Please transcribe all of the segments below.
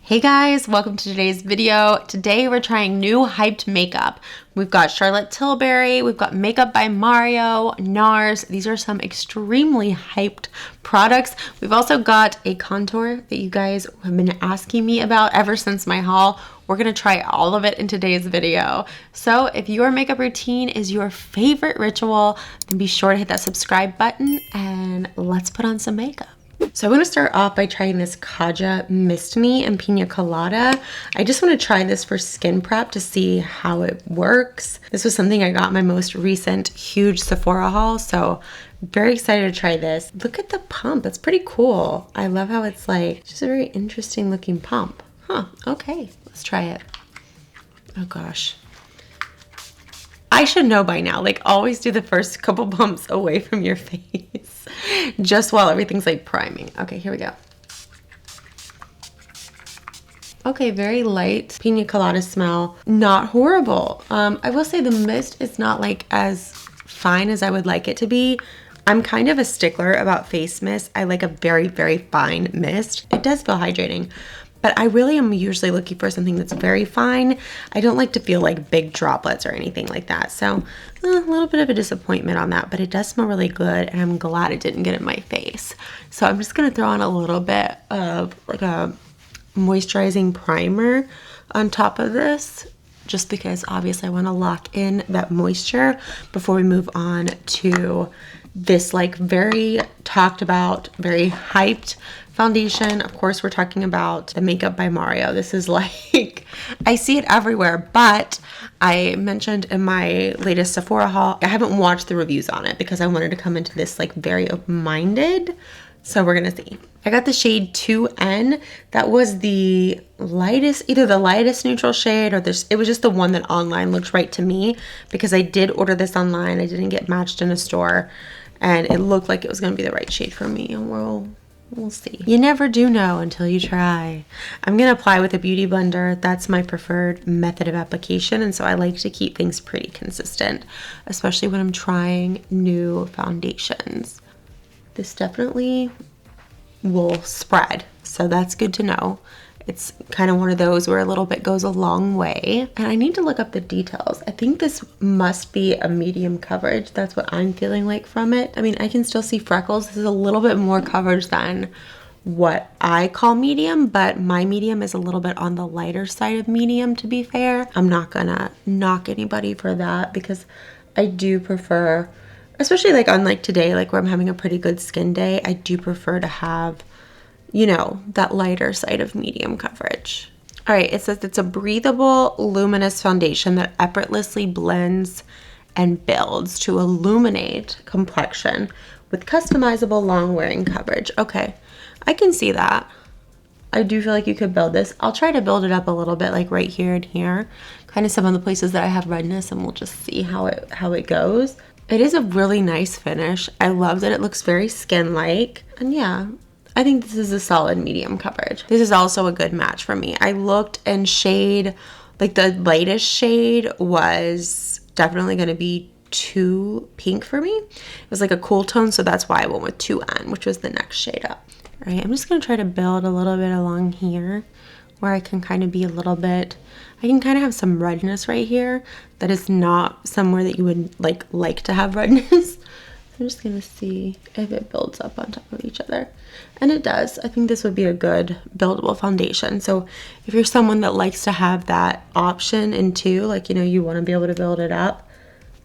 Hey guys, welcome to today's video. Today we're trying new hyped makeup. We've got Charlotte Tilbury, we've got Makeup by Mario, NARS. These are some extremely hyped products. We've also got a contour that you guys have been asking me about ever since my haul. We're gonna try all of it in today's video. So if your makeup routine is your favorite ritual, then be sure to hit that subscribe button and let's put on some makeup. So I'm going to start off by trying this Kaja Mist Me and Pina Colada. I just want to try this for skin prep to see how it works. This was something I got in my most recent huge Sephora haul, so very excited to try this. Look at the pump. It's pretty cool. I love how it's like just a very interesting looking pump. Huh, okay, let's try it. Oh gosh. I should know by now, like always do the first couple bumps away from your face just while everything's like priming. Okay, here we go. Okay, very light pina colada smell, not horrible. I will say the mist is not like as fine as I would like it to be. I'm kind of a stickler about face mist. I like a very, very fine mist. It does feel hydrating. But I really am usually looking for something that's very fine. I don't like to feel like big droplets or anything like that. So a little bit of a disappointment on that, but it does smell really good and I'm glad it didn't get in my face. So I'm just gonna throw on a little bit of like a moisturizing primer on top of this, just because obviously I wanna lock in that moisture before we move on to this like very talked about, very hyped foundation. Of course, we're talking about the Makeup by Mario. This is like, I see it everywhere, but I mentioned in my latest Sephora haul, I haven't watched the reviews on it because I wanted to come into this like very open-minded. So we're gonna see. I got the shade 2N. That was the lightest, either the lightest neutral shade or this, it was just the one that online looked right to me because I did order this online. I didn't get matched in a store and it looked like it was gonna be the right shade for me, and we'll see. You never do know until you try. I'm gonna apply with a beauty blender. That's my preferred method of application, and so I like to keep things pretty consistent, especially when I'm trying new foundations. This definitely will spread, so that's good to know. It's kind of one of those where a little bit goes a long way. And I need to look up the details. I think this must be a medium coverage. That's what I'm feeling like from it. I mean, I can still see freckles. This is a little bit more coverage than what I call medium, but my medium is a little bit on the lighter side of medium, to be fair. I'm not gonna knock anybody for that because I do prefer, especially like on like today, like where I'm having a pretty good skin day, I do prefer to have, you know, that lighter side of medium coverage. All right, it says it's a breathable, luminous foundation that effortlessly blends and builds to illuminate complexion with customizable long-wearing coverage. Okay, I can see that. I do feel like you could build this. I'll try to build it up a little bit, like right here and here, kind of some of the places that I have redness, and we'll just see how it goes. It is a really nice finish. I love that it looks very skin-like, and yeah, I think this is a solid medium coverage. This is also a good match for me. I looked and shade, like the lightest shade was definitely gonna be too pink for me. It was like a cool tone, so that's why I went with 2N, which was the next shade up. All right, I'm just gonna try to build a little bit along here where I can kind of be a little bit, I can kind of have some redness right here that is not somewhere that you would like to have redness. I'm just gonna see if it builds up on top of each other. And it does. I think this would be a good buildable foundation. So if you're someone that likes to have that option in two, like, you know, you wanna be able to build it up,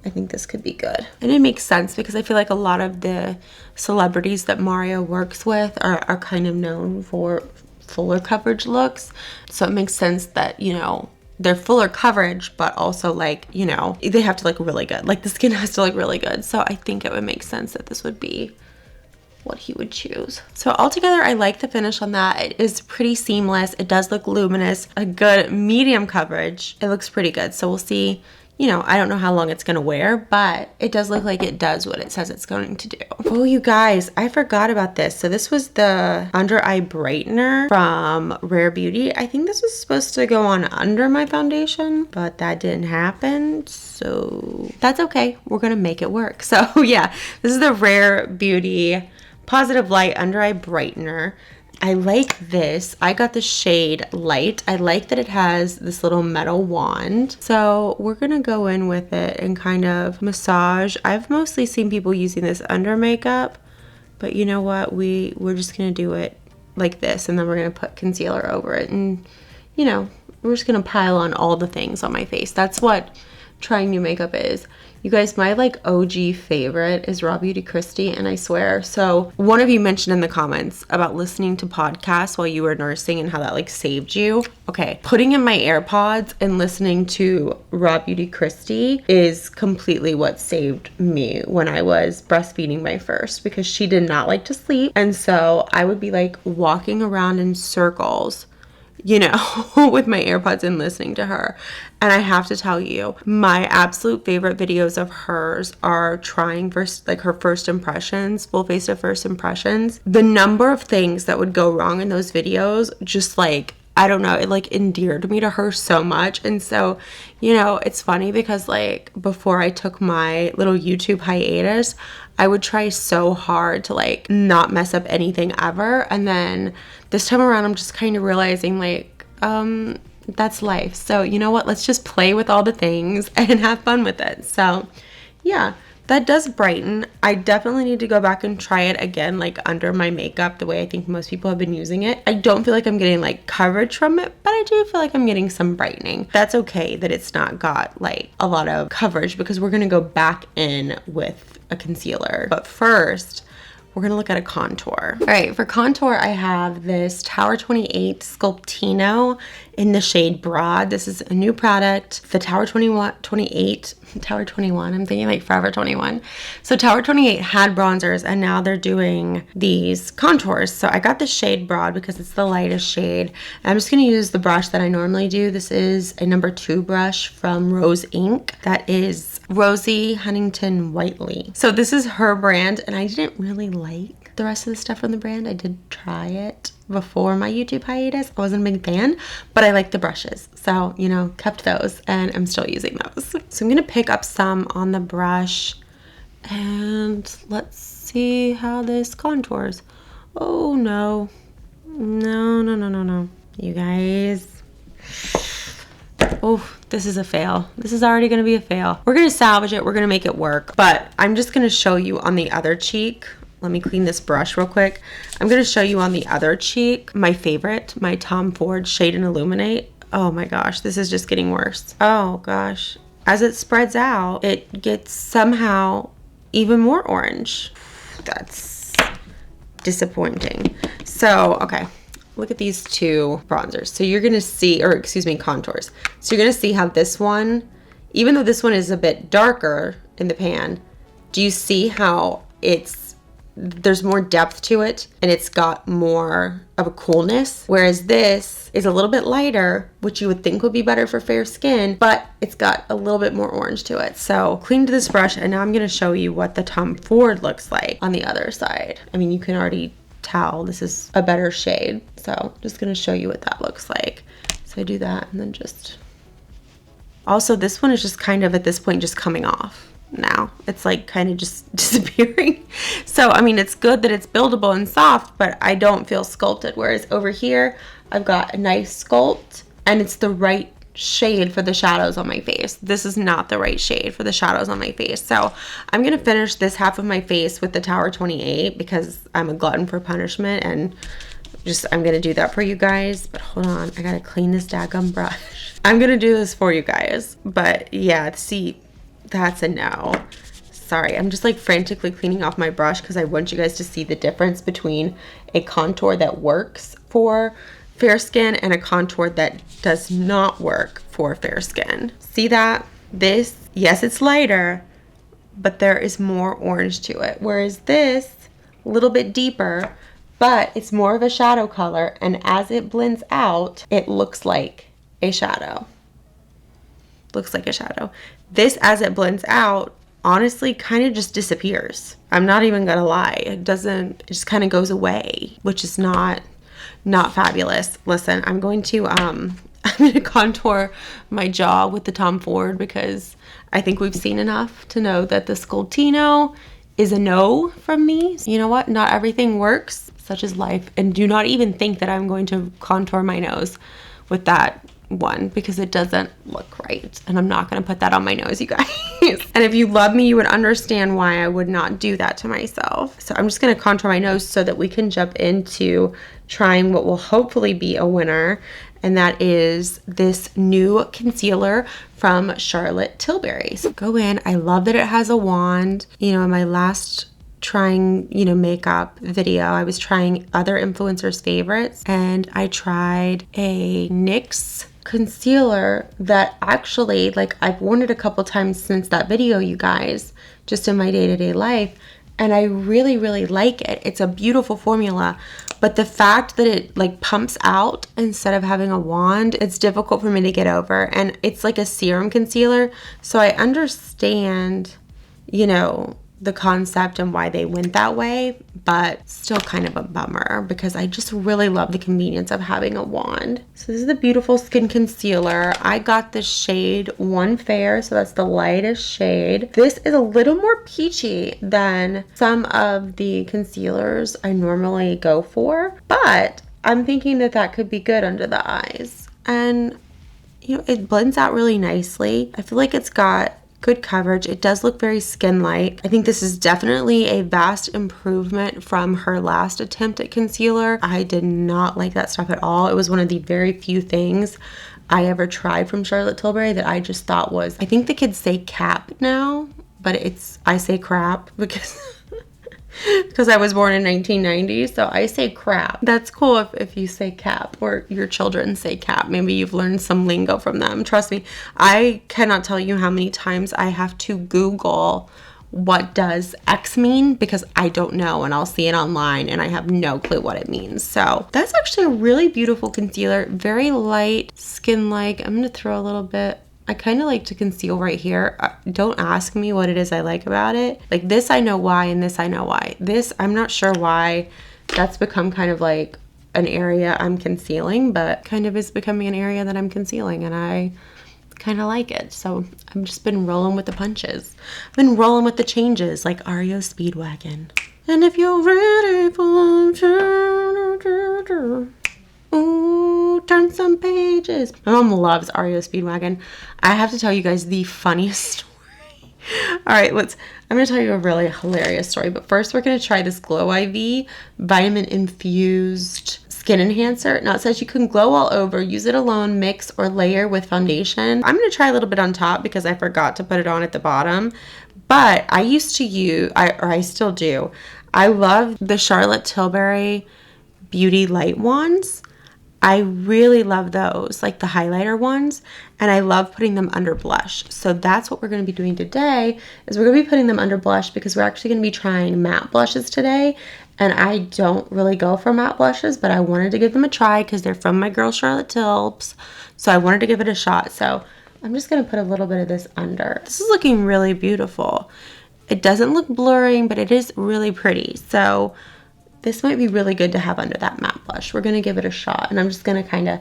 I think this could be good. And it makes sense because I feel like a lot of the celebrities that Mario works with are kind of known for fuller coverage looks. So it makes sense that, you know, they're fuller coverage, but also like, you know, they have to look really good. Like the skin has to look really good. So I think it would make sense that this would be what he would choose. So altogether, I like the finish on that. It is pretty seamless. It does look luminous, a good medium coverage. It looks pretty good. So we'll see. You know, I don't know how long it's gonna wear, but it does look like it does what it says it's going to do. Oh, you guys, I forgot about this. So this was the under eye brightener from Rare Beauty. I think this was supposed to go on under my foundation, but that didn't happen. So that's okay. We're gonna make it work. So yeah, this is the Rare Beauty Positive Light Under Eye Brightener. I like this. I got the shade Light. I like that it has this little metal wand. So we're gonna go in with it and kind of massage. I've mostly seen people using this under makeup, but you know what? We're just gonna do it like this, and then we're gonna put concealer over it, and you know, we're just gonna pile on all the things on my face. That's what trying new makeup is. You guys, my like OG favorite is Raw Beauty Kristi, and I swear. So one of you mentioned in the comments about listening to podcasts while you were nursing and how that like saved you. Okay, putting in my AirPods and listening to Raw Beauty Kristi is completely what saved me when I was breastfeeding my first, because she did not like to sleep. And so I would be like walking around in circles, you know, with my AirPods and listening to her. And I have to tell you, my absolute favorite videos of hers are trying first, like her first impressions, full face of first impressions. The number of things that would go wrong in those videos, just like, I don't know, it like endeared me to her so much. And so, you know, it's funny because like before I took my little YouTube hiatus, I would try so hard to like not mess up anything ever. And then this time around, I'm just kind of realizing like, that's life. So you know what? Let's just play with all the things and have fun with it. So yeah, that does brighten. I definitely need to go back and try it again, like under my makeup, the way I think most people have been using it. I don't feel like I'm getting like coverage from it, but I do feel like I'm getting some brightening. That's okay that it's not got like a lot of coverage, because we're going to go back in with a concealer. But first, we're gonna look at a contour. All right, for contour, I have this Tower 28 Sculptino in the shade Broad. This is a new product. The Tower 21, I'm thinking like Forever 21. So Tower 28 had bronzers, and now they're doing these contours. So I got the shade Broad because it's the lightest shade. I'm just gonna use the brush that I normally do. This is a number 2 brush from Rose Inc. That is Rosie Huntington Whiteley. So this is her brand, and I didn't really like the rest of the stuff from the brand. I did try it before my YouTube hiatus. I wasn't a big fan, but I like the brushes. So, you know, kept those, and I'm still using those. So I'm gonna pick up some on the brush, and let's see how this contours. Oh no. No. You guys. Oh, this is a fail. This is already gonna be a fail. We're gonna salvage it. We're gonna make it work. But I'm just gonna show you on the other cheek. Let me clean this brush real quick. I'm gonna show you on the other cheek, my favorite, my Tom Ford Shade and Illuminate. Oh my gosh, this is just getting worse. Oh gosh. As it spreads out, it gets somehow even more orange. That's disappointing. So, okay. Look at these two bronzers. So you're gonna see, or excuse me, contours. So you're gonna see how this one, even though this one is a bit darker in the pan, do you see how there's more depth to it, and it's got more of a coolness, whereas this is a little bit lighter, which you would think would be better for fair skin, but it's got a little bit more orange to it. So cleaned this brush, and now I'm gonna show you what the Tom Ford looks like on the other side. I mean, you can already tell this is a better shade, so just gonna show you what that looks like. So I do that, and then just also this one is just kind of at this point just coming off now. It's like kind of just disappearing. So I mean, it's good that it's buildable and soft, but I don't feel sculpted, whereas over here I've got a nice sculpt, and it's the right shade for the shadows on my face. This is not the right shade for the shadows on my face. So I'm gonna finish this half of my face with the Tower 28 because I'm a glutton for punishment, and just I'm gonna do that for you guys. But hold on, I gotta clean this daggum brush. I'm gonna do this for you guys, but yeah, see, that's a no. Sorry, I'm just like frantically cleaning off my brush because I want you guys to see the difference between a contour that works for fair skin and a contour that does not work for fair skin. See that? This, yes, it's lighter, but there is more orange to it. Whereas this, a little bit deeper, but it's more of a shadow color, and as it blends out, it looks like a shadow. Looks like a shadow. This, as it blends out, honestly kind of just disappears. I'm not even gonna lie. It just kind of goes away, which is not fabulous. Listen, I'm going to contour my jaw with the Tom Ford because I think we've seen enough to know that the Sculptino is a no from me. You know what? Not everything works such is life. And do not even think that I'm going to contour my nose with that one, because it doesn't look right, and I'm not going to put that on my nose, you guys. And if you love me, you would understand why I would not do that to myself. So I'm just going to contour my nose so that we can jump into trying what will hopefully be a winner, and that is this new concealer from Charlotte Tilbury. So go in. I love that it has a wand. You know, in my last trying, makeup video, I was trying other influencers' favorites, and I tried a NYX concealer that actually, like, I've worn it a couple times since that video, you guys, just in my day-to-day life, and I really, really like it. It's a beautiful formula, but the fact that it like pumps out instead of having a wand, it's difficult for me to get over. And it's like a serum concealer, so I understand, the concept and why they went that way, but still kind of a bummer because I just really love the convenience of having a wand. So this is the Beautiful Skin Concealer. I got the shade One Fair, so that's the lightest shade. This is a little more peachy than some of the concealers I normally go for, but I'm thinking that that could be good under the eyes. And, it blends out really nicely. I feel like it's got good coverage. It does look very skin-like. I think this is definitely a vast improvement from her last attempt at concealer. I did not like that stuff at all. It was one of the very few things I ever tried from Charlotte Tilbury that I just thought was, I think the kids say cap now, but I say crap because because I was born in 1990, so I say crap. That's cool if you say cap or your children say cap. Maybe you've learned some lingo from them. Trust me, I cannot tell you how many times I have to Google what does X mean because I don't know, and I'll see it online and I have no clue what it means. So that's actually a really beautiful concealer, very light, skin-like. I'm going to throw a little bit. I kind of like to conceal right here. Don't ask me what it is I like about it. Like this I know why, and this I know why. This, I'm not sure why that's become kind of like an area I'm concealing, but kind of is becoming an area that I'm concealing, and I kind of like it. So I've just been rolling with the punches. I've been rolling with the changes like REO Speedwagon. And if you're ready for ooh, turn some pages. My mom loves REO Speedwagon. I have to tell you guys the funniest story. All right, I'm going to tell you a really hilarious story. But first, we're going to try this Glow IV Vitamin Infused Skin Enhancer. Now, it says you can glow all over, use it alone, mix, or layer with foundation. I'm going to try a little bit on top because I forgot to put it on at the bottom. But I used to use, I still do, I love the Charlotte Tilbury Beauty Light Wands. I really love those, like the highlighter ones, and I love putting them under blush. So that's what we're going to be doing today, is we're going to be putting them under blush because we're actually going to be trying matte blushes today, and I don't really go for matte blushes, but I wanted to give them a try because they're from my girl Charlotte Tilbury, so I wanted to give it a shot. So I'm just going to put a little bit of this under. This is looking really beautiful. It doesn't look blurring, but it is really pretty. So this might be really good to have under that matte blush. We're going to give it a shot, and I'm just going to kind of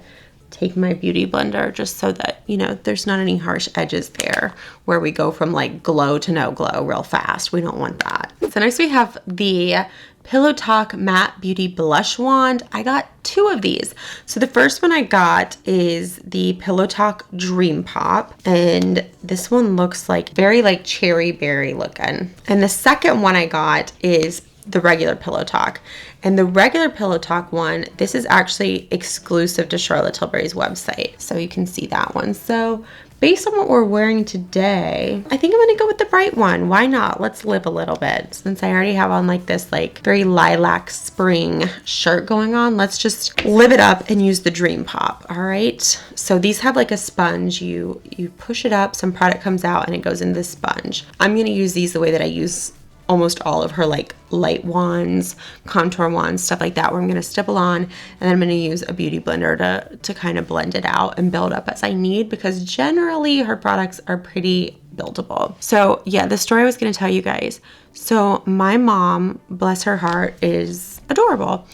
take my beauty blender just so that, there's not any harsh edges there where we go from like glow to no glow real fast. We don't want that. So next we have the Pillow Talk Matte Beauty Blush Wand. I got 2 of these. So the first one I got is the Pillow Talk Dream Pop, and this one looks like very like cherry berry looking. And the second one I got is the regular Pillow Talk. And the regular Pillow Talk one, this is actually exclusive to Charlotte Tilbury's website. So you can see that one. So based on what we're wearing today, I think I'm going to go with the bright one. Why not? Let's live a little bit. Since I already have on like this like very lilac spring shirt going on, let's just live it up and use the Dream Pop. All right. So these have like a sponge. You push it up, some product comes out, and it goes in this sponge. I'm going to use these the way that I use almost all of her like light wands, contour wands, stuff like that, where I'm going to stipple on, and then I'm going to use a beauty blender to kind of blend it out and build up as I need, because generally her products are pretty buildable. So yeah, the story I was going to tell you guys. So my mom, bless her heart, is adorable.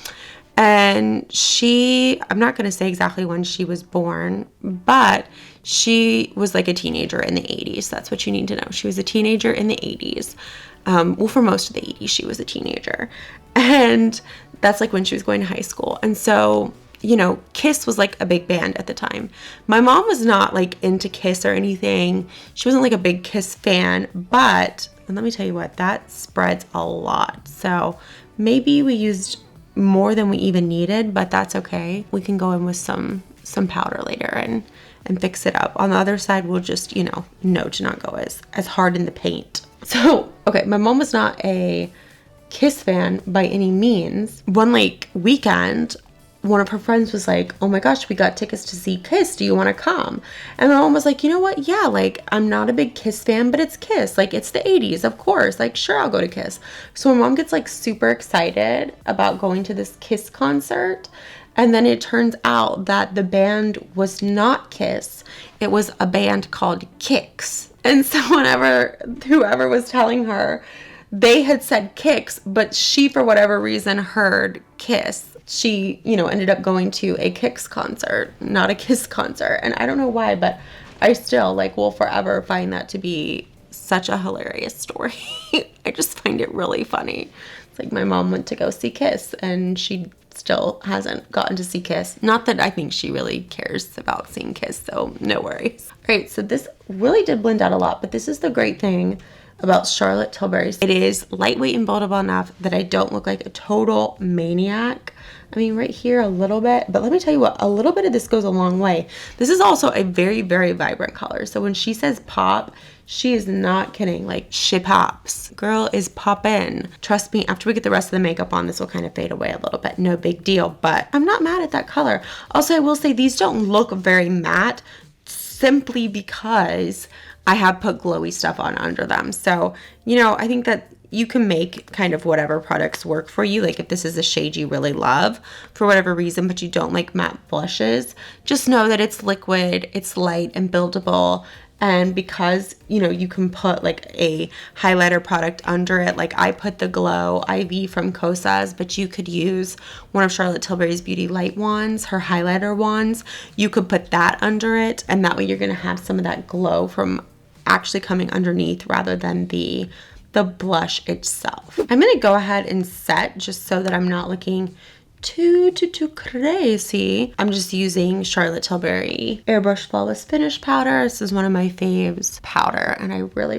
And I'm not going to say exactly when she was born, but she was like a teenager in the 80s. That's what you need to know. She was a teenager in the 80s. Well, for most of the 80s, she was a teenager. And that's like when she was going to high school. And so, you know, Kiss was like a big band at the time. My mom was not like into Kiss or anything. She wasn't like a big Kiss fan, but, and let me tell you what, that spreads a lot. So maybe we used more than we even needed, but that's okay. We can go in with some powder later and fix it up. On the other side, we'll just, you know to not go as hard in the paint. So, okay, my mom was not a Kiss fan by any means. One like weekend, one of her friends was like, oh my gosh, we got tickets to see Kiss. Do you want to come? And my mom was like, you know what? Yeah, like, I'm not a big Kiss fan, but it's Kiss. Like, it's the 80s, of course. Like, sure, I'll go to Kiss. So my mom gets like super excited about going to this Kiss concert. And then it turns out that the band was not Kiss. It was a band called Kicks. And so whoever was telling her, they had said Kicks, but she, for whatever reason, heard Kiss. She, you know, ended up going to a Kicks concert, not a Kiss concert. And I don't know why, but I still, like, will forever find that to be such a hilarious story. I just find it really funny. It's like my mom went to go see Kiss, and she still hasn't gotten to see Kiss. Not that I think she really cares about seeing Kiss, so no worries. All right, so this really did blend out a lot, but this is the great thing about Charlotte Tilbury. It is lightweight and buildable enough that I don't look like a total maniac. I mean, right here a little bit, but let me tell you what, a little bit of this goes a long way. This is also a very, very vibrant color. So when she says pop, she is not kidding. Like, she pops. Girl is poppin'. Trust me, after we get the rest of the makeup on, this will kind of fade away a little bit. No big deal, but I'm not mad at that color. Also, I will say these don't look very matte simply because I have put glowy stuff on under them. So, you know, I think that you can make kind of whatever products work for you. Like if this is a shade you really love for whatever reason, but you don't like matte blushes, just know that it's liquid, it's light and buildable. And because, you know, you can put like a highlighter product under it, like I put the Glow IV from Kosas, but you could use one of Charlotte Tilbury's Beauty Light wands, her highlighter wands. You could put that under it, and that way you're going to have some of that glow from actually coming underneath rather than the blush itself. I'm going to go ahead and set just so that I'm not looking too crazy. I'm just using Charlotte Tilbury Airbrush Flawless Finish powder. This is one of my faves powder, and I really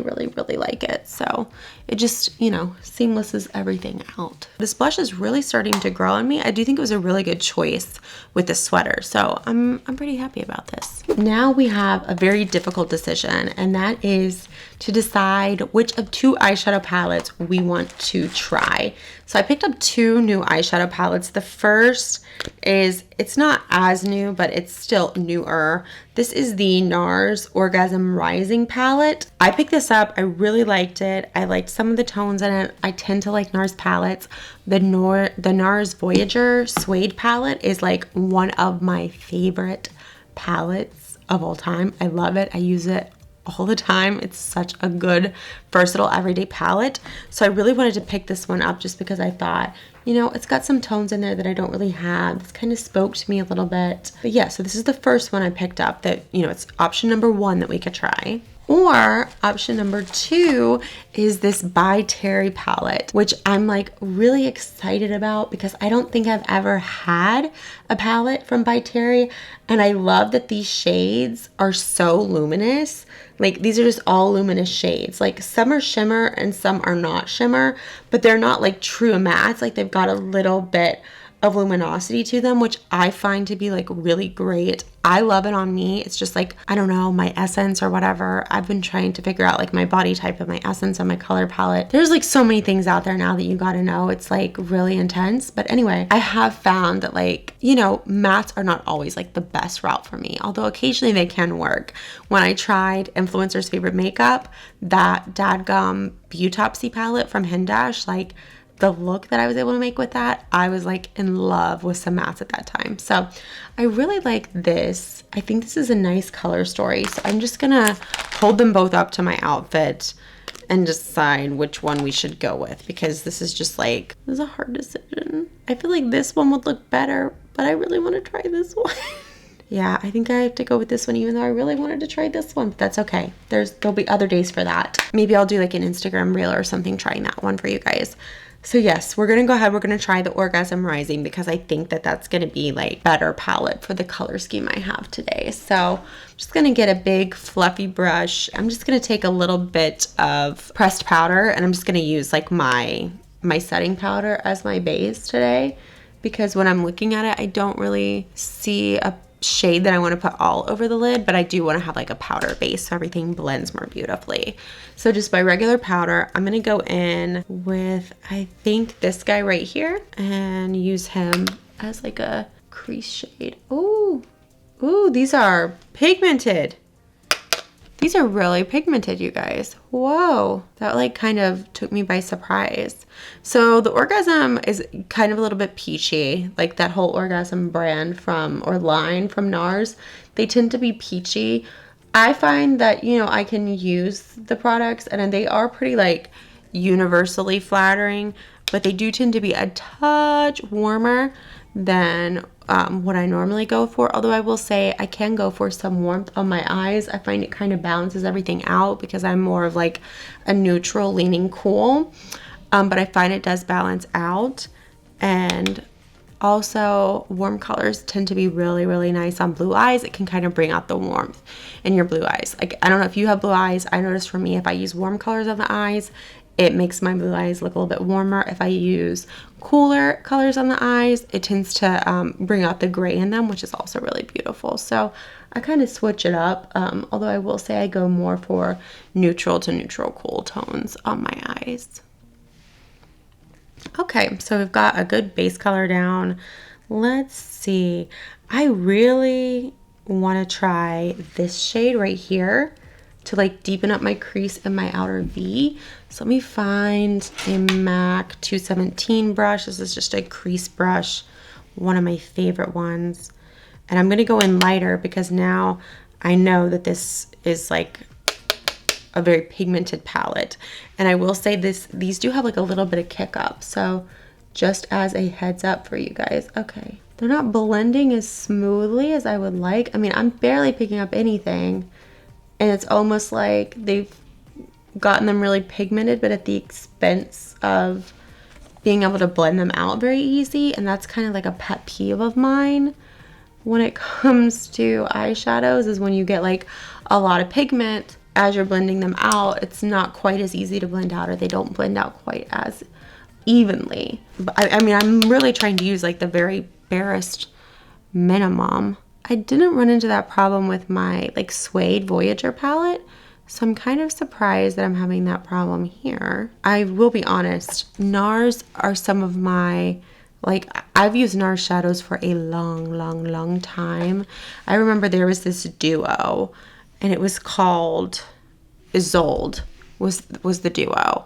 like it. So it just, you know, seamlesses everything out. This blush is really starting to grow on me. I do think it was a really good choice with this sweater, so I'm pretty happy about this. Now we have a very difficult decision, and that is to decide which of two eyeshadow palettes we want to try. So I picked up two new eyeshadow palettes. The first is, it's not as new, but it's still newer. This is the NARS Orgasm Rising palette. I picked this up. I really liked it. I liked some of the tones in it. I tend to like NARS palettes. The NARS Voyager Suede palette is like one of my favorite palettes of all time. I love it. I use it all the time. It's such a good, versatile, everyday palette. So I really wanted to pick this one up just because I thought, you know, it's got some tones in there that I don't really have. It's kind of spoke to me a little bit. But yeah, so this is the first one I picked up that, you know, it's option number one that we could try. Or option number two is this By Terry palette, which I'm like really excited about because I don't think I've ever had a palette from By Terry. And I love that these shades are so luminous. Like these are just all luminous shades. Like some are shimmer and some are not shimmer, but they're not like true mattes. Like they've got a little bit of luminosity to them, which I find to be like really great. I love it on me. It's just like, I don't know, my essence or whatever. I've been trying to figure out like my body type and my essence and my color palette. There's like so many things out there now that you gotta know. It's like really intense. But anyway, I have found that like, you know, mattes are not always like the best route for me, although occasionally they can work. When I tried Influencer's Favorite Makeup, that dadgum Beautopsy palette from Hindash, like the look that I was able to make with that, I was like in love with some mattes at that time. So I really like this. I think this is a nice color story. So I'm just gonna hold them both up to my outfit and decide which one we should go with, because this is a hard decision. I feel like this one would look better, but I really want to try this one. Yeah, I think I have to go with this one, even though I really wanted to try this one, but that's okay. There'll be other days for that. Maybe I'll do like an Instagram reel or something trying that one for you guys. So yes, we're going to go ahead. We're going to try the Orgasm Rising, because I think that that's going to be like better palette for the color scheme I have today. So I'm just going to get a big fluffy brush. I'm just going to take a little bit of pressed powder, and I'm just going to use like my setting powder as my base today, because when I'm looking at it, I don't really see a shade that I want to put all over the lid, but I do want to have like a powder base so everything blends more beautifully. So just by regular powder, I'm going to go in with, I think, this guy right here, and use him as like a crease shade. Ooh, these are pigmented. These are really pigmented, you guys. Whoa, that like kind of took me by surprise. So the Orgasm is kind of a little bit peachy, like that whole Orgasm brand line from NARS. They tend to be peachy. I find that, you know, I can use the products and they are pretty like universally flattering, but they do tend to be a touch warmer than what I normally go for. Although I will say I can go for some warmth on my eyes. I find it kind of balances everything out, because I'm more of like a neutral leaning cool. But I find it does balance out. And also warm colors tend to be really, really nice on blue eyes. It can kind of bring out the warmth in your blue eyes. Like, I don't know if you have blue eyes. I notice for me, if I use warm colors on the eyes, it makes my blue eyes look a little bit warmer. If I use cooler colors on the eyes, it tends to bring out the gray in them, which is also really beautiful. So I kind of switch it up, although I will say I go more for neutral to neutral cool tones on my eyes. Okay, so we've got a good base color down. Let's see. I really want to try this shade right here to like deepen up my crease in my outer V. So let me find a MAC 217 brush. This is just a crease brush, one of my favorite ones. And I'm gonna go in lighter, because now I know that this is like a very pigmented palette. And I will say these do have like a little bit of kick up. So just as a heads up for you guys. Okay, they're not blending as smoothly as I would like. I mean, I'm barely picking up anything. And it's almost like they've gotten them really pigmented, but at the expense of being able to blend them out very easy. And that's kind of like a pet peeve of mine when it comes to eyeshadows, is when you get like a lot of pigment as you're blending them out, it's not quite as easy to blend out, or they don't blend out quite as evenly. But I mean, I'm really trying to use like the very barest minimum. I didn't run into that problem with my like Suede Voyager palette, so I'm kind of surprised that I'm having that problem here. I will be honest, NARS are some of my, like, I've used NARS shadows for a long time. I remember there was this duo, and it was called Isolde was the duo,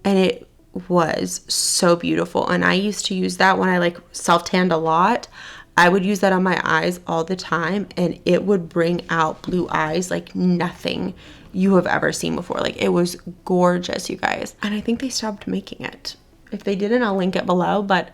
and it was so beautiful. And I used to use that when I like self-tanned a lot. I would use that on my eyes all the time, and it would bring out blue eyes like nothing you have ever seen before. Like, it was gorgeous, you guys. And I think they stopped making it. If they didn't, I'll link it below, but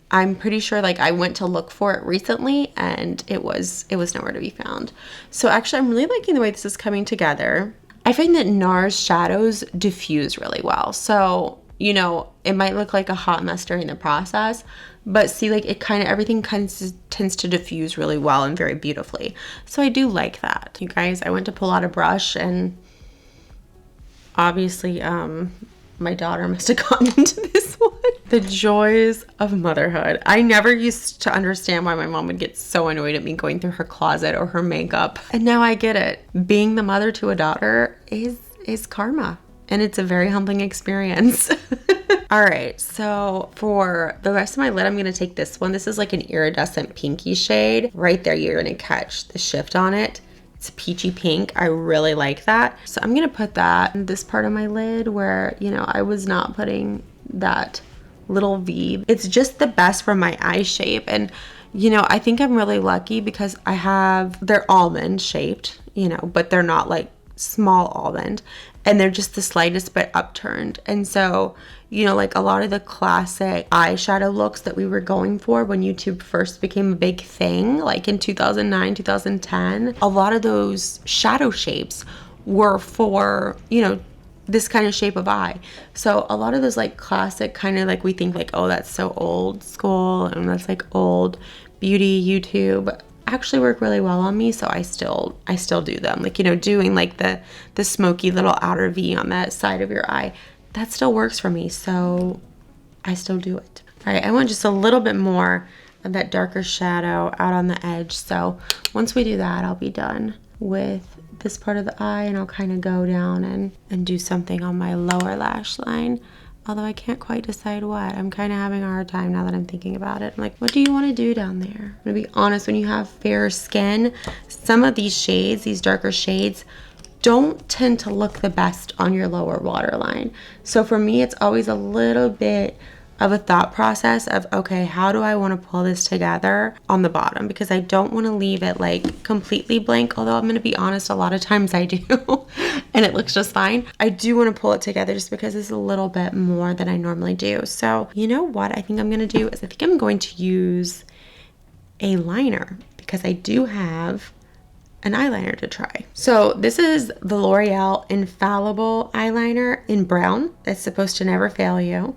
I'm pretty sure like I went to look for it recently and it was nowhere to be found. So actually, I'm really liking the way this is coming together. I find that NARS shadows diffuse really well. So, you know, it might look like a hot mess during the process, but see, like, it kind of, everything kind of tends to diffuse really well and very beautifully. So I do like that. You guys, I went to pull out a brush, and obviously my daughter must have gotten into this one. The joys of motherhood. I never used to understand why my mom would get so annoyed at me going through her closet or her makeup, and now I get it. Being the mother to a daughter is karma, and it's a very humbling experience. All right, so for the rest of my lid, I'm gonna take this one. This is like an iridescent pinky shade. Right there, you're gonna catch the shift on it. It's peachy pink. I really like that. So I'm gonna put that in this part of my lid where, you know, I was not putting that little V. It's just the best for my eye shape. And, you know, I think I'm really lucky because they're almond shaped, you know, but they're not like small almond. and they're just the slightest bit upturned. And so, you know, like a lot of the classic eyeshadow looks that we were going for when YouTube first became a big thing, like in 2009, 2010, a lot of those shadow shapes were for, you know, this kind of shape of eye. So a lot of those like classic kind of like, we think like, oh, that's so old school and that's like old beauty YouTube, actually work really well on me. So I still do them, like, you know, doing like the smoky little outer V on that side of your eye, that still works for me. So I still do it. All right, I want just a little bit more of that darker shadow out on the edge. So once we do that, I'll be done with this part of the eye, and I'll kind of go down and do something on my lower lash line. Although I can't quite decide what. I'm kind of having a hard time now that I'm thinking about it. I'm like, what do you want to do down there? I'm gonna be honest, when you have fair skin, some of these shades, these darker shades, don't tend to look the best on your lower waterline. So for me, it's always a little bit of a thought process of, okay, how do I want to pull this together on the bottom? Because I don't want to leave it like completely blank, although I'm going to be honest, a lot of times I do and it looks just fine. I do want to pull it together just because it's a little bit more than I normally do. So you know what I think I'm going to do is I think I'm going to use a liner because I do have an eyeliner to try. So this is the L'Oreal Infallible eyeliner in brown. It's supposed to never fail you,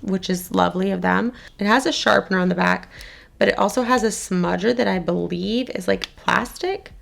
which is lovely of them. It has a sharpener on the back, but it also has a smudger that I believe is like plastic.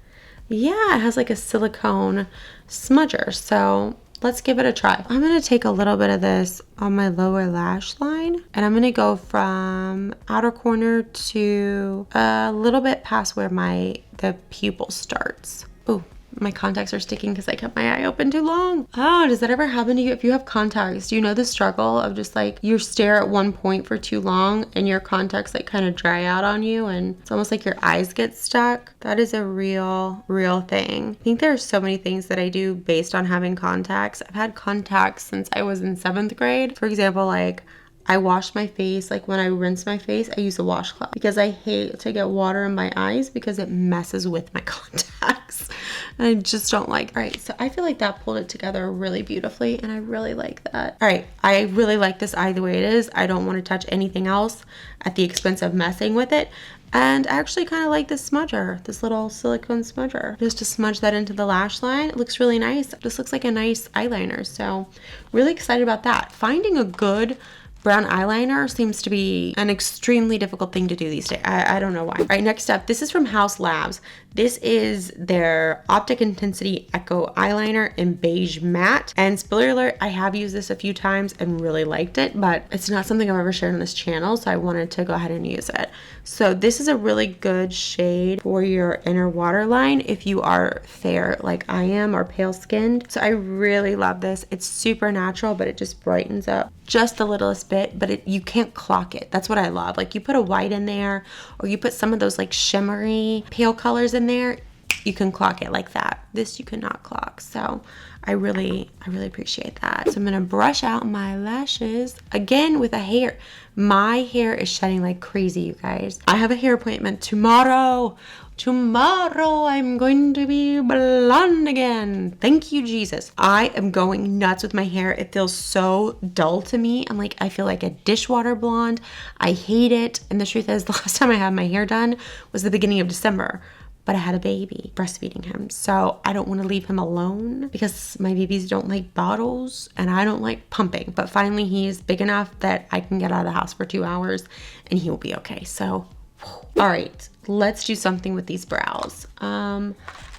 Yeah, it has like a silicone smudger. So let's give it a try. I'm going to take a little bit of this on my lower lash line, and I'm going to go from outer corner to a little bit past where the pupil starts. Ooh. My contacts are sticking because I kept my eye open too long. Oh, does that ever happen to you? If you have contacts, do you know the struggle of just like you stare at one point for too long and your contacts like kind of dry out on you and it's almost like your eyes get stuck? That is a real thing. I think there are so many things that I do based on having contacts. I've had contacts since I was in 7th grade. For example, like I wash my face, like when I rinse my face, I use a washcloth because I hate to get water in my eyes because it messes with my contacts. And I just don't like. All right, so I feel like that pulled it together really beautifully and I really like that. All right, I really like this eye the way it is. I don't want to touch anything else at the expense of messing with it. And I actually kind of like this smudger, this little silicone smudger. Just to smudge that into the lash line. It looks really nice. It just looks like a nice eyeliner. So really excited about that. Finding a good brown eyeliner seems to be an extremely difficult thing to do these days. I don't know why. All right, next up, this is from House Labs. This is their Optic Intensity Echo Eyeliner in Beige Matte. And spoiler alert, I have used this a few times and really liked it, but it's not something I've ever shared on this channel, so I wanted to go ahead and use it. So this is a really good shade for your inner waterline if you are fair like I am or pale skinned. So I really love this. It's super natural, but it just brightens up just the littlest bit, but you can't clock it. That's what I love. Like you put a white in there or you put some of those like shimmery pale colors in there, you can clock it like that. This you cannot clock. So I really appreciate that. So I'm gonna brush out my lashes again with a hair. My hair is shedding like crazy, you guys. I have a hair appointment tomorrow. Tomorrow I'm going to be blonde again. Thank you, Jesus. I am going nuts with my hair. It feels so dull to me. I'm like, I feel like a dishwater blonde. I hate it. And the truth is, the last time I had my hair done was the beginning of December. But I had a baby, breastfeeding him. So I don't want to leave him alone because my babies don't like bottles and I don't like pumping. But finally he's big enough that I can get out of the house for 2 hours and he will be okay. So, all right, let's do something with these brows. All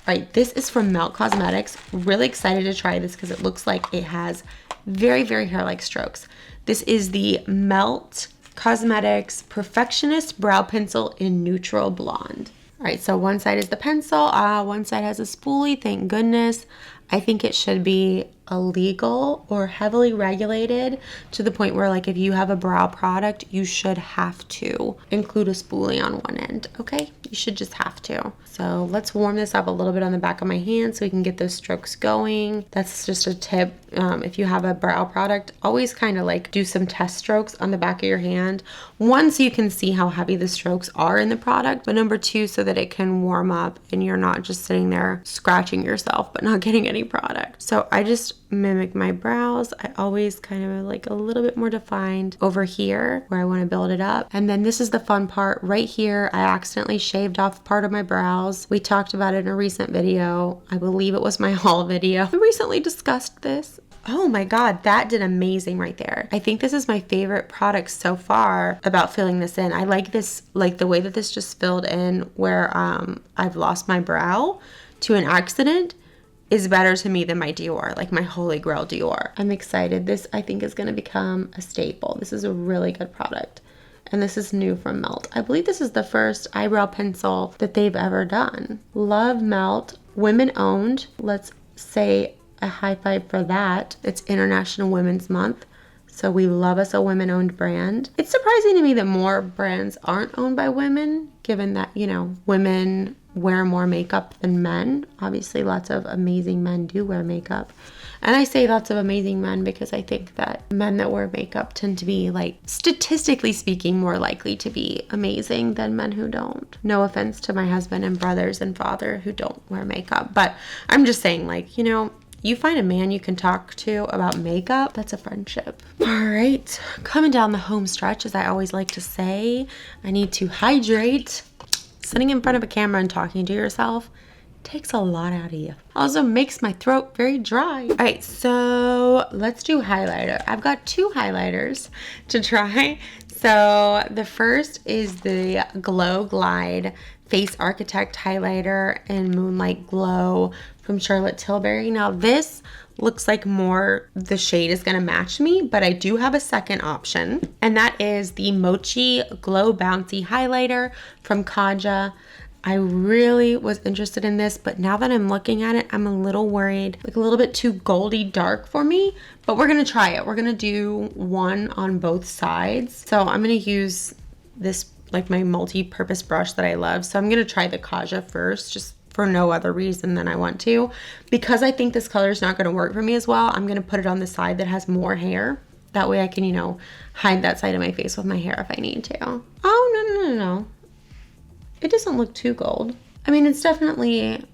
right, this is from Melt Cosmetics. Really excited to try this because it looks like it has very hair-like strokes. This is the Melt Cosmetics Perfectionist Brow Pencil in Neutral Blonde. All right, so one side is the pencil, one side has a spoolie, thank goodness. I think it should be illegal or heavily regulated to the point where like if you have a brow product, you should have to include a spoolie on one end, okay? You should just have to. So let's warm this up a little bit on the back of my hand so we can get those strokes going. That's just a tip. If you have a brow product, always kind of like do some test strokes on the back of your hand. One, so you can see how heavy the strokes are in the product, but number two, so that it can warm up and you're not just sitting there scratching yourself but not getting any any product. So I just mimic my brows. I always kind of like a little bit more defined over here where I want to build it up. And then this is the fun part right here. I accidentally shaved off part of my brows. We talked about it in a recent video. I believe it was my haul video. We recently discussed this. Oh my God, that did amazing right there. I think this is my favorite product so far about filling this in. I like this, like the way that this just filled in where I've lost my brow to an accident is better to me than my Dior, like my Holy Grail Dior. I'm excited. This I think is gonna become a staple. This is a really good product. And this is new from Melt. I believe this is the first eyebrow pencil that they've ever done. Love Melt, women owned. Let's say a high five for that. It's International Women's Month, so we love us a women-owned brand. It's surprising to me that more brands aren't owned by women, given that, you know, women wear more makeup than men. Obviously, lots of amazing men do wear makeup. And I say lots of amazing men because I think that men that wear makeup tend to be, like, statistically speaking, more likely to be amazing than men who don't. No offense to my husband and brothers and father who don't wear makeup, but I'm just saying, like, you know, you find a man you can talk to about makeup, that's a friendship. All right, coming down the home stretch, as I always like to say, I need to hydrate. Sitting in front of a camera and talking to yourself takes a lot out of you. Also makes my throat very dry. All right, so let's do highlighter. I've got 2 highlighters to try. So the first is the Glow Glide Face Architect Highlighter in Moonlight Glow from Charlotte Tilbury. Now this looks like more the shade is gonna match me, but I do have a second option, and that is the Mochi Glow Bouncy Highlighter from Kaja. I really was interested in this, but now that I'm looking at it, I'm a little worried, like a little bit too goldy dark for me, but we're gonna try it. We're gonna do one on both sides. So I'm gonna use this, like my multi-purpose brush that I love. So I'm gonna try the Kaja first, just for no other reason than I want to. Because I think this color is not gonna work for me as well, I'm gonna put it on the side that has more hair. That way I can, you know, hide that side of my face with my hair if I need to. Oh, no. It doesn't look too gold. I mean, it's definitely,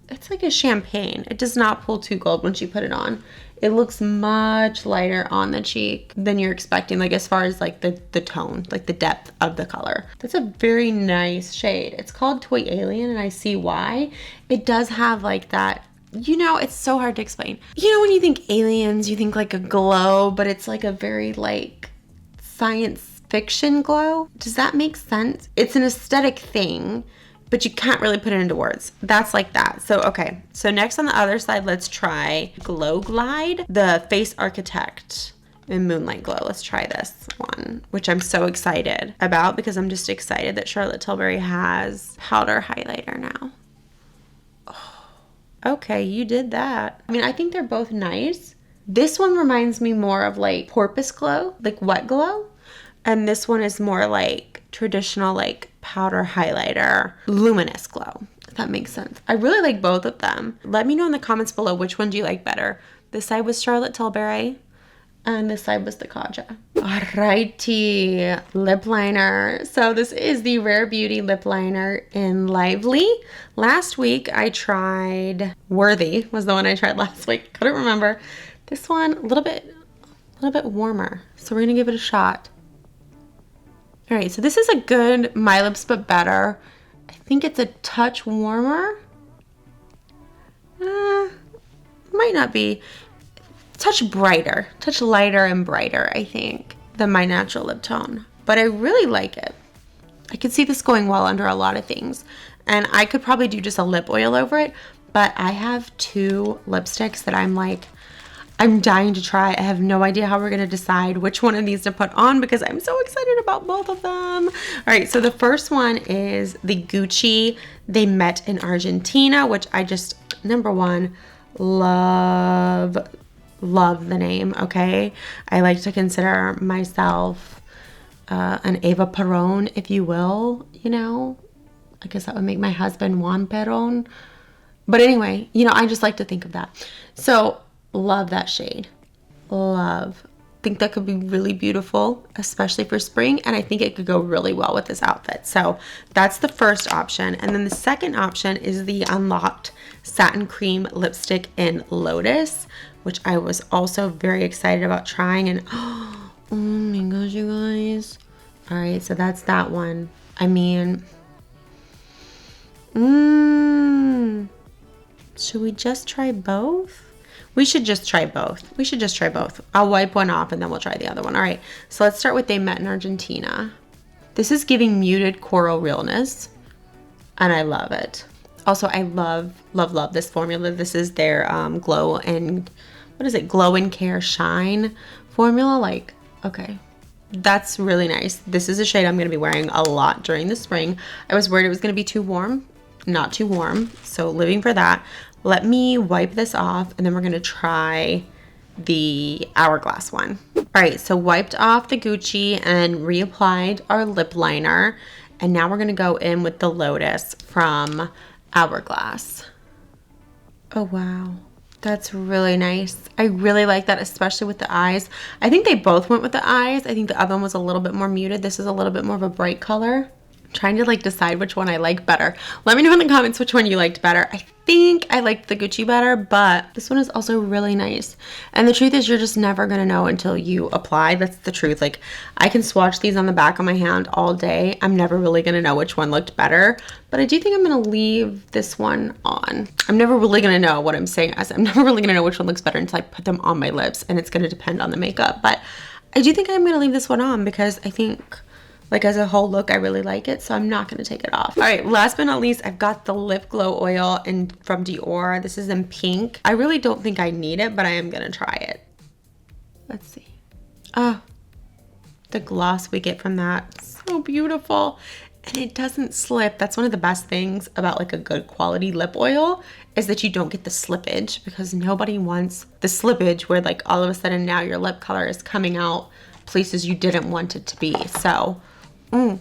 it's like a champagne. It does not pull too gold once you put it on. It looks much lighter on the cheek than you're expecting, like as far as like the tone, like the depth of the color. That's a very nice shade. It's called Toy Alien, and I see why. It does have like that, you know, it's so hard to explain. You know, when you think aliens, you think like a glow, but it's like a very like science fiction glow. Does that make sense? It's an aesthetic thing, but you can't really put it into words. That's like that. So, okay. So next on the other side, let's try Glow Glide, the Face Architect in Moonlight Glow. Let's try this one, which I'm so excited about because I'm just excited that Charlotte Tilbury has powder highlighter now. Oh, okay, you did that. I mean, I think they're both nice. This one reminds me more of like Porpoise Glow, like wet glow. And this one is more like traditional, like powder highlighter, luminous glow, if that makes sense. I really like both of them. Let me know in the comments below which one do you like better. This side was Charlotte Tilbury, and this side was the Kaja. Alrighty, lip liner. So this is the Rare Beauty lip liner in Lively. Last week I tried Worthy, was the one I tried last week. Couldn't remember. This one, a little bit warmer. So we're gonna give it a shot. All right, so this is a good My Lips But Better. I think it's a touch warmer. Might not be. Touch brighter, touch lighter and brighter, I think, than my natural lip tone. But I really like it. I could see this going well under a lot of things. And I could probably do just a lip oil over it, but I have 2 lipsticks that I'm dying to try. I have no idea how we're going to decide which one of these to put on because I'm so excited about both of them. All right, so the first one is the Gucci They Met in Argentina, which I just, number one, love the name, okay? I like to consider myself an Eva Perón, if you will, you know? I guess that would make my husband Juan Perón. But anyway, you know, I just like to think of that. So, love that shade. Love. think that could be really beautiful, especially for spring, and I think it could go really well with this outfit. So that's the first option. And then the second option is the Unlocked Satin Cream Lipstick in Lotus, which I was also very excited about trying. And oh my gosh, you guys. All right, so that's that one. I mean, should we just try both? We should just try both. We should just try both. I'll wipe one off and then we'll try the other one. All right, so let's start with They Met in Argentina. This is giving muted coral realness, and I love it. Also, I love this formula. This is their Glow and, what is it? Glow and Care Shine formula. Like, okay, that's really nice. This is a shade I'm going to be wearing a lot during the spring. I was worried it was going to be too warm. Not too warm, so living for that. Let me wipe this off, and then we're going to try the Hourglass one. All right, so wiped off the Gucci and reapplied our lip liner, and now we're going to go in with the Lotus from Hourglass. Oh, wow. That's really nice. I really like that, especially with the eyes. I think they both went with the eyes. I think the other one was a little bit more muted. This is a little bit more of a bright color. I'm trying to like decide which one I like better. Let me know in the comments which one you liked better. I think I liked the Gucci better, but this one is also really nice. And the truth is, you're just never gonna know until you apply. That's the truth. Like, I can swatch these on the back of my hand all day. I'm never really gonna know which one looked better, but I do think I'm gonna leave this one on. I'm never really gonna know what I'm saying. I'm never really gonna know which one looks better until I put them on my lips, and it's gonna depend on the makeup. But I do think I'm gonna leave this one on because I think, like, as a whole look, I really like it, so I'm not going to take it off. All right, last but not least, I've got the Lip Glow Oil from Dior. This is in pink. I really don't think I need it, but I am going to try it. Let's see. Oh, the gloss we get from that, so beautiful. And it doesn't slip. That's one of the best things about like a good quality lip oil, is that you don't get the slippage, because nobody wants the slippage where like all of a sudden now your lip color is coming out places you didn't want it to be. So loving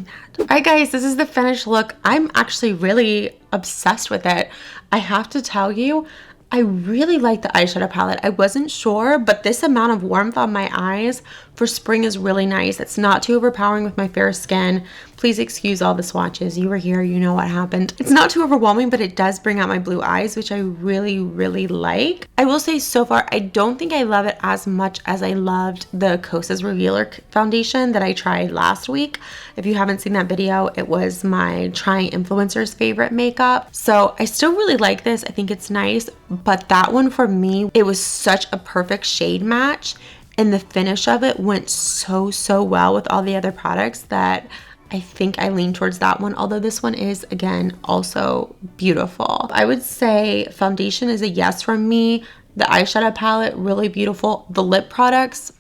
that. All right, guys, this is the finished look. I'm actually really obsessed with it. I have to tell you, I really like the eyeshadow palette. I wasn't sure, but this amount of warmth on my eyes for spring is really nice. It's not too overpowering with my fair skin. Please excuse all the swatches. You were here, you know what happened. It's not too overwhelming, but it does bring out my blue eyes, which I really, really like. I will say so far, I don't think I love it as much as I loved the Kosas Revealer foundation that I tried last week. If you haven't seen that video, it was my Trying Influencers favorite makeup. So I still really like this. I think it's nice, but that one for me, it was such a perfect shade match, and the finish of it went so well with all the other products that I think I lean towards that one, although this one is, again, also beautiful. I would say foundation is a yes from me. The eyeshadow palette, really beautiful. The lip products,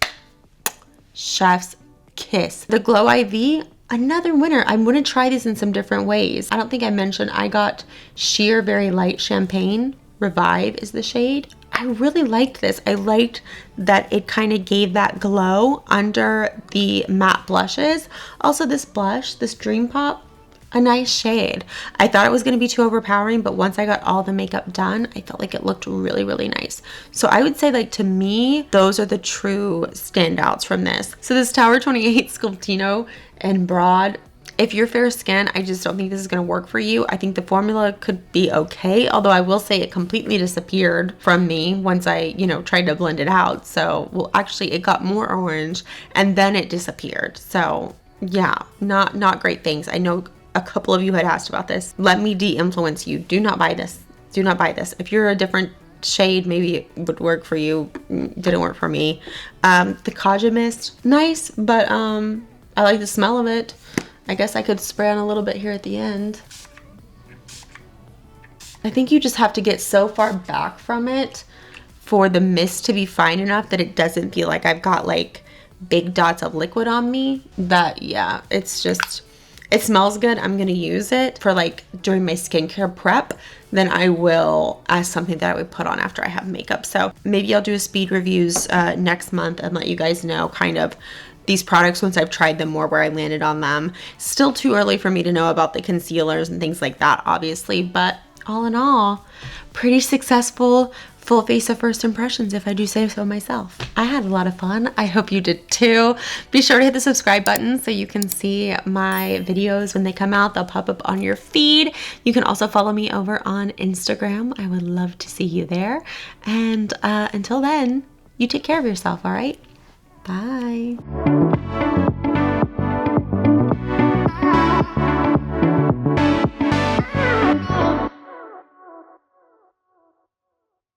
chef's kiss. The Glow IV, another winner. I'm going to try these in some different ways. I don't think I mentioned I got Sheer Very Light Champagne. Revive is the shade. I really liked this. I liked that it kind of gave that glow under the matte blushes. Also, this blush, this Dream Pop, a nice shade. I thought it was going to be too overpowering, but once I got all the makeup done, I felt like it looked really, really nice. So I would say, like, to me, those are the true standouts from this. So this Tower 28 Sculptino in Broad, if you're fair skin, I just don't think this is going to work for you. I think the formula could be okay, although I will say it completely disappeared from me once I, tried to blend it out. So, well, actually it got more orange and then it disappeared. So yeah, not great things. I know a couple of you had asked about this. Let me de-influence you. Do not buy this. Do not buy this. If you're a different shade, maybe it would work for you. Didn't work for me. The Kaja Mist, nice, but I like the smell of it. I guess I could spray on a little bit here at the end. I think you just have to get so far back from it for the mist to be fine enough that it doesn't feel like I've got like big dots of liquid on me. That, yeah, it's just, it smells good. I'm going to use it for like during my skincare prep. Then I will as something that I would put on after I have makeup. So maybe I'll do a speed reviews next month and let you guys know kind of these products once I've tried them more, where I landed on them. Still too early for me to know about the concealers and things like that, obviously, but all in all, pretty successful full face of first impressions, if I do say so myself. I had a lot of fun. I hope you did too. Be sure to hit the subscribe button so you can see my videos when they come out. They'll pop up on your feed. You can also follow me over on Instagram. I would love to see you there. And until then, you take care of yourself, all right? Bye.